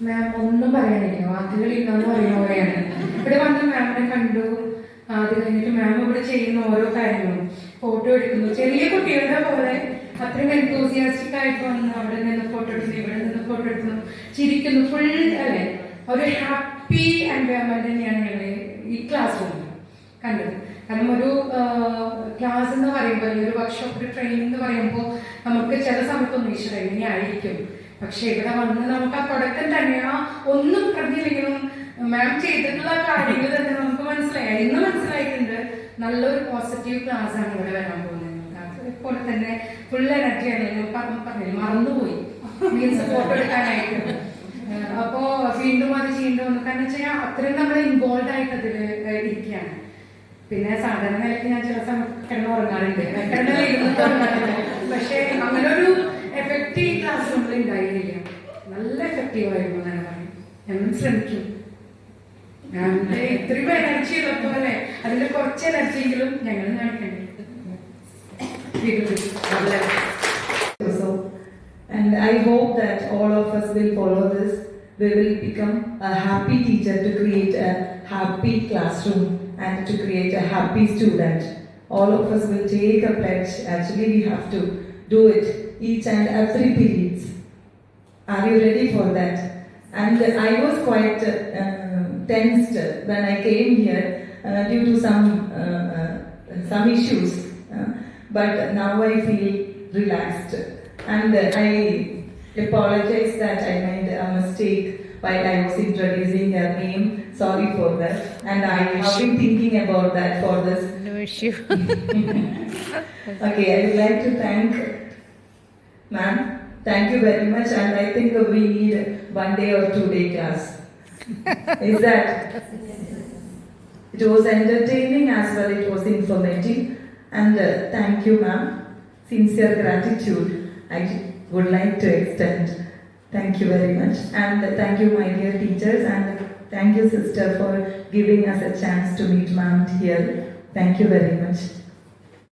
മാം ഒന്നും പറയാനില്ല, വാക്കുകളില്ലാന്ന് പറയുന്ന പോലെയാണ്. ഇവിടെ വന്ന് മാമിനെ കണ്ടു. അത് കഴിഞ്ഞിട്ട് മാം ഇവിടെ ചെയ്യുന്ന ഓരോ കാര്യങ്ങളും ഫോട്ടോ എടുക്കുന്നു. ചെറിയ കുട്ടികളുടെ പോലെ അത്രയും എൻതൂസിയാസ്റ്റിക് ആയിട്ട് വന്ന് അവിടെ നിന്ന് ഫോട്ടോ എടുക്കുന്നു, ഇവിടെ നിന്ന് ഫോട്ടോ എടുക്കുന്നു, ചിരിക്കുന്നു. ഫുൾ അല്ലെ, ഒരു ഹാപ്പി എൻവയോൺമെന്റ് തന്നെയാണ് ഞങ്ങൾ ഈ ക്ലാസ് റൂമിൽ കണ്ടത്. കാരണം ഒരു ക്ലാസ് എന്ന് പറയുമ്പോൾ, ഒരു വർക്ക്ഷോപ്പ്, ഒരു ട്രെയിനിങ് എന്ന് പറയുമ്പോൾ നമുക്ക് ചില സമയത്തൊന്നും ഈശ്വര ഇങ്ങനെ ആയിരിക്കും. പക്ഷെ ഇവിടെ വന്ന് നമുക്ക് ആ തുടക്കം തന്നെ ആ ഒന്നും പറഞ്ഞില്ലെങ്കിലും മാം ചെയ്തിട്ടുള്ള കാര്യങ്ങൾ തന്നെ നമുക്ക് മനസ്സിലായി. ഇന്ന് മനസ്സിലായിട്ടുണ്ട്. നല്ലൊരു പോസിറ്റീവ് ക്ലാസ് ആണ് ഇവിടെ വരാൻ പോകുന്നത്. അതുപോലെ തന്നെ ഫുൾ എനർജിയാണ്. പറഞ്ഞില്ല, മറന്നുപോയി മീൻസ് ഫോട്ടോ എടുക്കാനായിട്ട്. അപ്പോ വീണ്ടും അത് ചെയ്യേണ്ടി വന്നു. കാരണം വെച്ചാൽ അത്രയും നമ്മൾ ഇൻവോൾവ് ആയിട്ട് അതിൽ ഇരിക്കുകയാണ്. പിന്നെ സാധാരണ നിലയ്ക്ക് ഞാൻ ചില സമയത്ത് കിടന്നുറങ്ങാറുണ്ട്, കിടന്നുറങ്ങാറുണ്ട്. പക്ഷെ അങ്ങനെ ഒരു എഫക്റ്റീവ് ക്ലാസ് നമ്മൾ ഉണ്ടായിരുന്നില്ല. നല്ല എഫക്റ്റീവ് ആയിരുന്നു എന്നാണ് പറയും. ഞങ്ങൾ ശ്രമിക്കും. ഇത്രയും എനർജി ഉള്ളപ്പോലെ അതിന്റെ കുറച്ച് എനർജിയെങ്കിലും ഞങ്ങൾ കാണിക്കണ്ടേ. And I hope that all of us will follow this. We will become a happy teacher to create a happy classroom and to create a happy student. All of us will take a pledge. Actually, we have to do it each and every periods. Are you ready for that? And I was quite tensed when I came here due to some issues. But now I feel relaxed. And I apologize that I made a mistake while I was introducing her name. Sorry for that. And I have been thinking about that for this. No issue. Okay, I would like to thank ma'am. Thank you very much. And I think we need 1 day or 2 day class. Is that? It was entertaining as well. It was informative. And thank you, ma'am. Sincere gratitude I would like to extend. Thank you very much. And thank you, my dear teachers. And thank you, sister, for giving us a chance to meet ma'am here. Thank you very much.